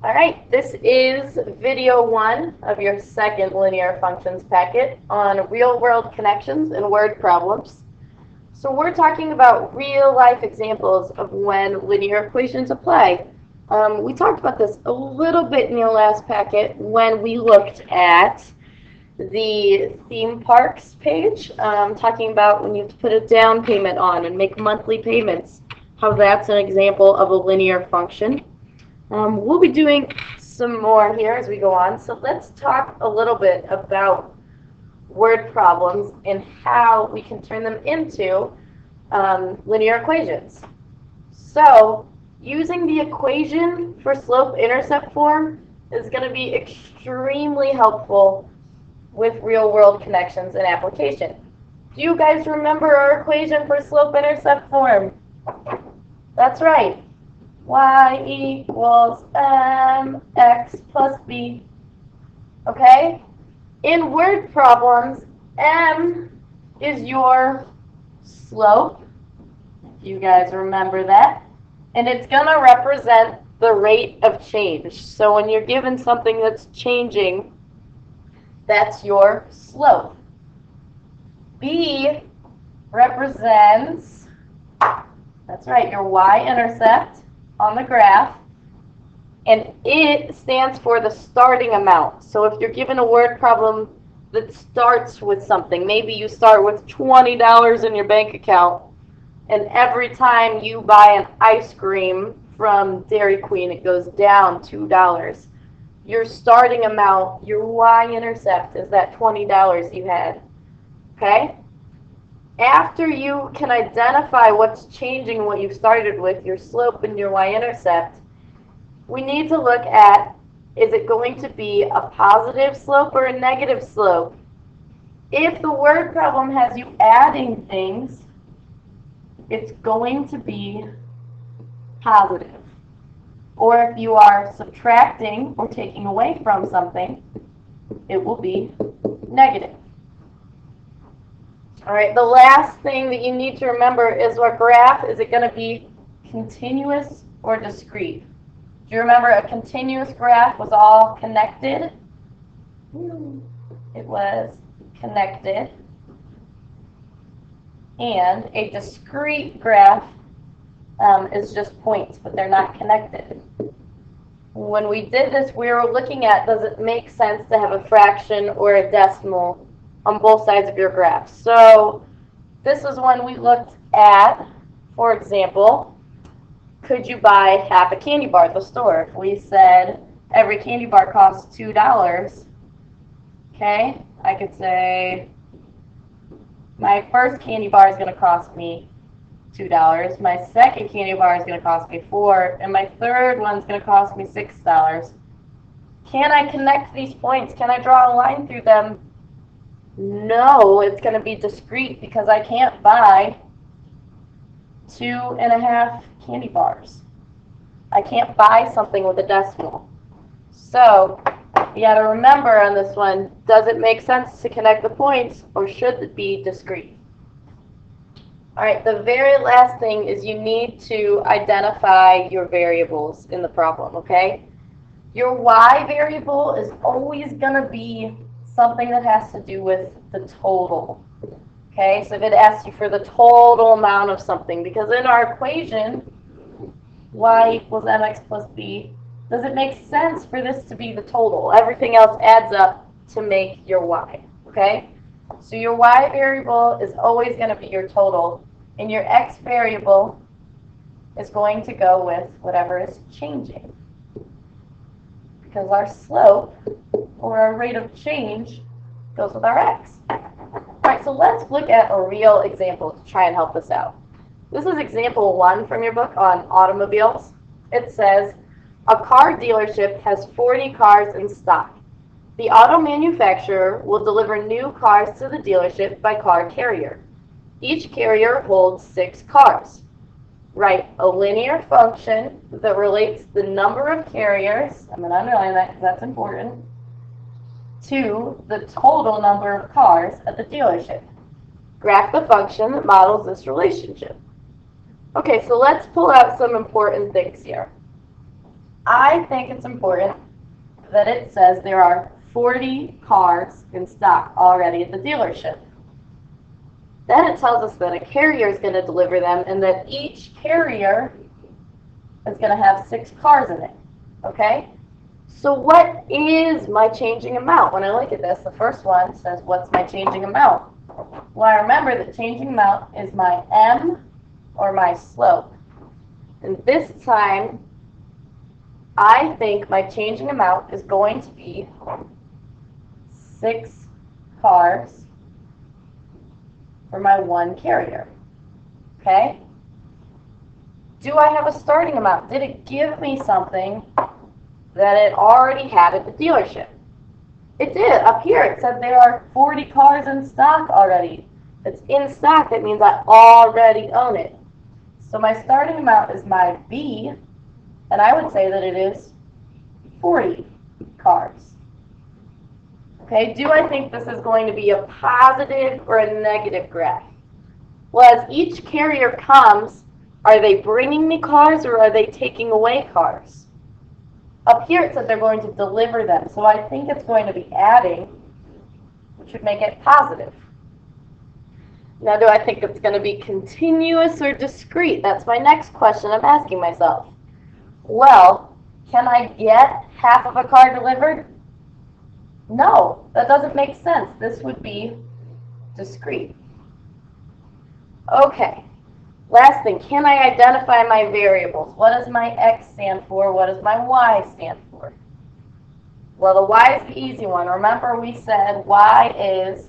All right, this is video 1 of your second linear functions packet on real-world connections and word problems. So we're talking about real-life examples of when linear equations apply. We talked about this a little bit in your last packet when we looked at the theme parks page, talking about when you have to put a down payment on and make monthly payments, how that's an example of a linear function. We'll be doing some more here as we go on. So let's talk a little bit about word problems and how we can turn them into linear equations. So using the equation for slope-intercept form is going to be extremely helpful with real-world connections and application. Do you guys remember our equation for slope-intercept form? That's right. Y equals mx plus b. Okay? In word problems, m is your slope, if you guys remember that, and it's going to represent the rate of change. So when you're given something that's changing, that's your slope. B represents, that's right, your y-intercept on the graph, and it stands for the starting amount. So if you're given a word problem that starts with something, maybe you start with $20 in your bank account, and every time you buy an ice cream from Dairy Queen, it goes down $2. Your starting amount, your y-intercept, is that $20 you had. Okay? After you can identify what's changing what you started with, your slope and your y-intercept, we need to look at, is it going to be a positive slope or a negative slope? If the word problem has you adding things, it's going to be positive. Or if you are subtracting or taking away from something, it will be negative. All right, the last thing that you need to remember is what graph, is it going to be continuous or discrete? Do you remember a continuous graph was all connected? It was connected. And a discrete graph is just points, but they're not connected. When we did this, we were looking at, does it make sense to have a fraction or a decimal on both sides of your graph? So this is when we looked at, for example, could you buy half a candy bar at the store? If we said every candy bar costs $2, okay, I could say my first candy bar is going to cost me $2. My second candy bar is going to cost me $4, and my third one is going to cost me $6. Can I connect these points? Can I draw a line through them? No, it's going to be discrete because I can't buy 2.5 candy bars. I can't buy something with a decimal. So you got to remember on this one, does it make sense to connect the points or should it be discrete? All right, the very last thing is you need to identify your variables in the problem, okay? Your y variable is always going to be something that has to do with the total. Okay, so if it asks you for the total amount of something, because in our equation, y equals mx plus b, does it make sense for this to be the total? Everything else adds up to make your y, okay? So your y variable is always going to be your total, and your x variable is going to go with whatever is changing. Because our slope, or our rate of change, goes with our x. All right, so let's look at a real example to try and help us out. This is example 1 from your book on automobiles. It says, a car dealership has 40 cars in stock. The auto manufacturer will deliver new cars to the dealership by car carrier. Each carrier holds 6 cars. Write a linear function that relates the number of carriers, I'm going to underline that because that's important, to the total number of cars at the dealership. Graph the function that models this relationship. Okay, so let's pull out some important things here. I think it's important that it says there are 40 cars in stock already at the dealership. Then it tells us that a carrier is going to deliver them and that each carrier is going to have 6 cars in it. Okay? So what is my changing amount? When I look at this, the first one says, what's my changing amount? Well, I remember that changing amount is my M or my slope. And this time, I think my changing amount is going to be 6 cars for my one carrier. Okay? Do I have a starting amount? Did it give me something that it already had at the dealership? It did. Up here it said there are 40 cars in stock already. It's in stock. That means I already own it. So my starting amount is my B, and I would say that it is 40 cars. Okay, do I think this is going to be a positive or a negative graph? Well, as each carrier comes, are they bringing me cars or are they taking away cars? Up here it said they're going to deliver them, so I think it's going to be adding, which would make it positive. Now, do I think it's going to be continuous or discrete? That's my next question I'm asking myself. Well, can I get half of a car delivered? No, that doesn't make sense. This would be discrete. Okay, last thing, can I identify my variables? What does my X stand for? What does my Y stand for? Well, the Y is the easy one. Remember we said Y is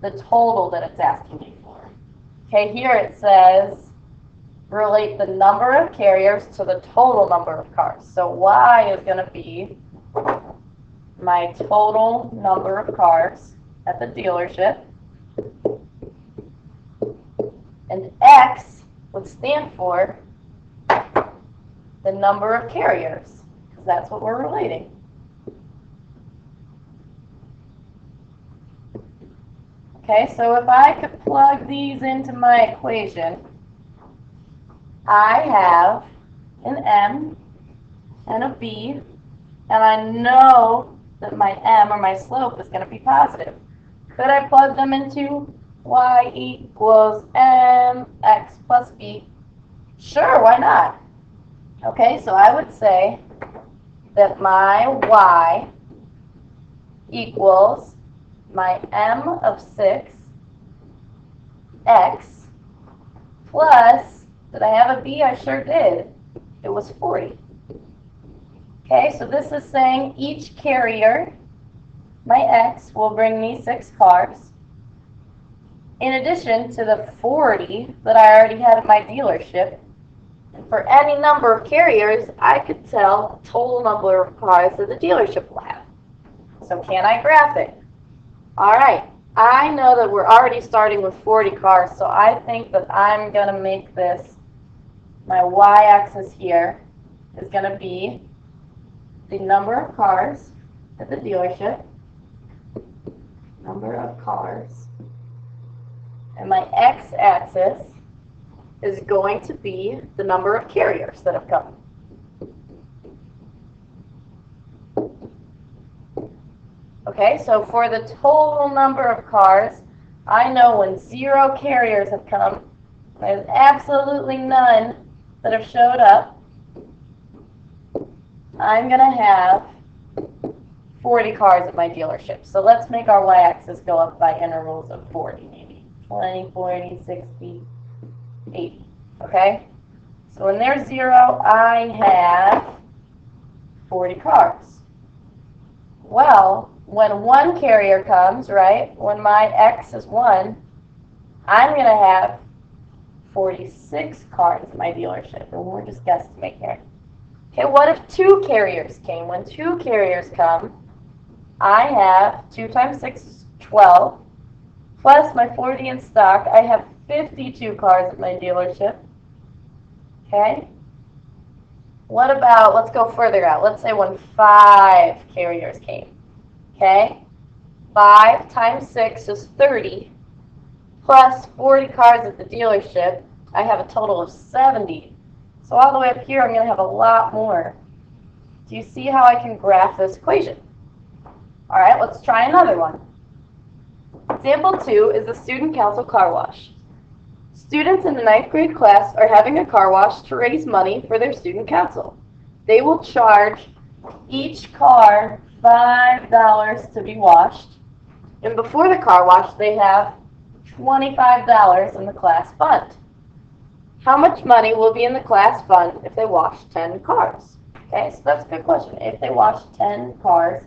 the total that it's asking me for. Okay, here it says relate the number of carriers to the total number of cars. So Y is going to be my total number of cars at the dealership. And X would stand for the number of carriers, because that's what we're relating. Okay, so if I could plug these into my equation, I have an M and a B, and I know that my M or my slope is going to be positive. Could I plug them into Y equals MX plus B? Sure, why not? Okay, so I would say that my Y equals my M of 6 X plus, did I have a B? I sure did. It was 40. Okay, so this is saying each carrier, my X, will bring me 6 cars, in addition to the 40 that I already had at my dealership. And for any number of carriers, I could tell the total number of cars that the dealership will have. So can I graph it? All right, I know that we're already starting with 40 cars, so I think that I'm going to make this, my y-axis here is going to be the number of cars at the dealership, number of cars, and my x-axis is going to be the number of carriers that have come. Okay, so for the total number of cars, I know when 0 carriers have come, there's absolutely none that have showed up, I'm going to have 40 cars at my dealership. So let's make our y-axis go up by intervals of 40, maybe 20, 40, 60, 80. Okay? So when there's 0, I have 40 cars. Well, when 1 carrier comes, right, when my x is 1, I'm going to have 46 cars at my dealership. And we're just guesstimating here. Okay, what if 2 carriers came? When 2 carriers come, I have 2 times 6 is 12, plus my 40 in stock. I have 52 cars at my dealership. Okay? What about, let's go further out. Let's say when 5 carriers came. Okay? 5 times 6 is 30, plus 40 cars at the dealership. I have a total of 70. So all the way up here, I'm going to have a lot more. Do you see how I can graph this equation? All right, let's try another one. Example 2 is the student council car wash. Students in the 9th grade class are having a car wash to raise money for their student council. They will charge each car $5 to be washed, and before the car wash they have $25 in the class fund. How much money will be in the class fund if they wash 10 cars? Okay, so that's a good question. If they wash 10 cars,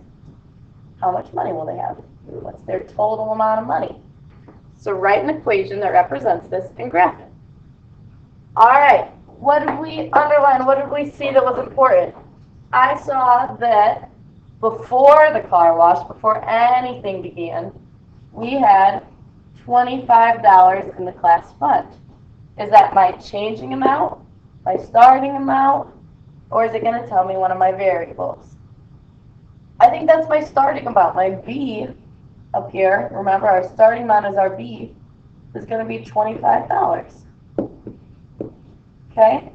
how much money will they have? What's their total amount of money? So write an equation that represents this and graph it. All right, what did we underline? What did we see that was important? I saw that before the car wash, before anything began, we had $25 in the class fund. Is that my changing amount, my starting amount, or is it going to tell me one of my variables? I think that's my starting amount. My B up here, remember our starting amount is our B, is going to be $25. Okay?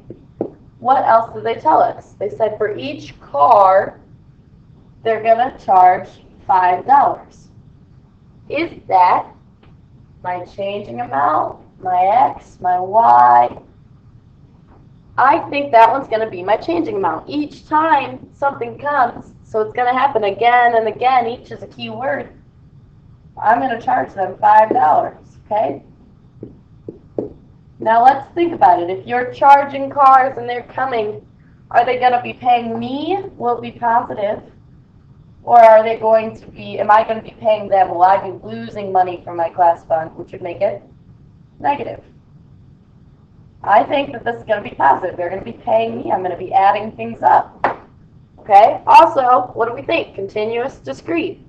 What else did they tell us? They said for each car, they're going to charge $5. Is that my changing amount, my X, my Y? I think that one's going to be my changing amount. Each time something comes, so it's going to happen again and again, each is a key word, I'm going to charge them $5, okay? Now let's think about it. If you're charging cars and they're coming, are they going to be paying me? Will it be positive? Or are they going to be, am I going to be paying them? Will I be losing money from my class fund, which would make it negative? I think that this is going to be positive. They're going to be paying me. I'm going to be adding things up. Okay? Also, what do we think? Continuous, discrete.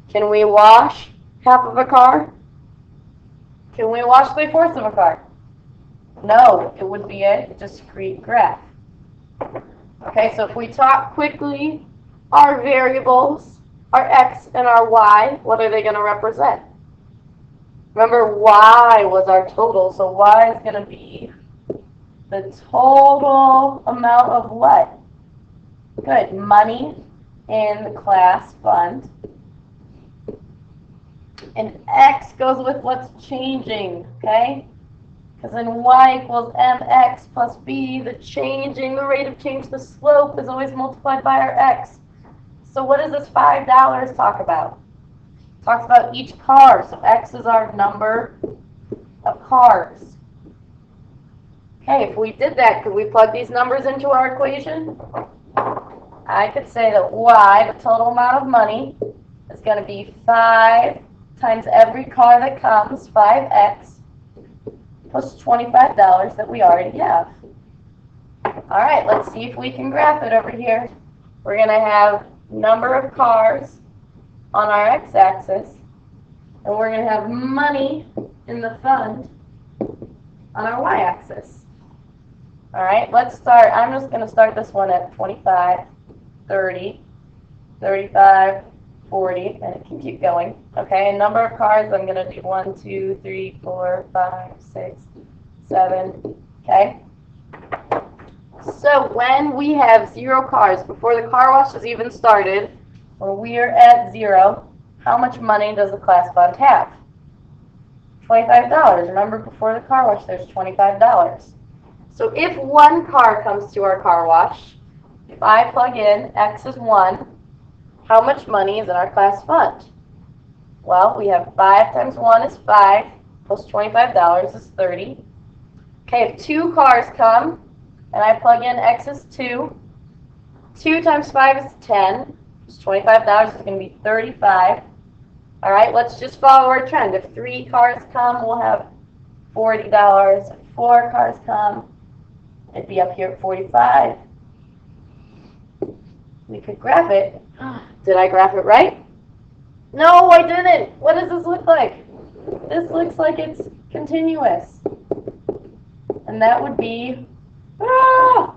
Can we wash half of a car? Can we wash 3/4 of a car? No, it would be a discrete graph. Okay, so if we talk quickly, our variables, our X and our Y, what are they going to represent? Remember, Y was our total, so Y is going to be the total amount of what? Good, money in the class fund. And X goes with what's changing, okay? Because then Y equals mx plus b, the rate of change, the slope is always multiplied by our X. So what does this $5 talk about? It talks about each car. So X is our number of cars. Okay, if we did that, could we plug these numbers into our equation? I could say that Y, the total amount of money, is going to be 5 times every car that comes, 5x, plus $25 that we already have. All right, let's see if we can graph it over here. We're going to have number of cars on our x-axis, and we're going to have money in the fund on our y-axis. All right, let's start. I'm just going to start this one at 25, 30, 35, 40, and it can keep going. Okay, number of cars, I'm going to do 1, 2, 3, 4, 5, 6, 7. Okay? So when we have 0 cars, before the car wash has even started, when we are at 0, how much money does the class fund have? $25. Remember, before the car wash, there's $25. So if 1 car comes to our car wash, if I plug in X is 1, how much money is in our class fund? Well, we have 5 times 1 is 5, plus $25 is 30. Okay, if 2 cars come, and I plug in X is 2, 2 times 5 is 10, plus $25 is going to be 35. All right, let's just follow our trend. If 3 cars come, we'll have $40. If 4 cars come, it'd be up here at 45. We could graph it. Did I graph it right? No, I didn't. What does this look like? This looks like it's continuous. And that would be wrong.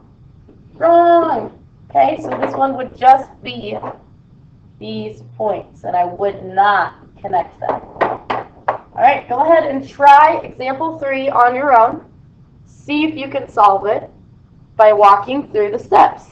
Okay, so this one would just be these points, and I would not connect them. All right, go ahead and try example 3 on your own. See if you can solve it by walking through the steps.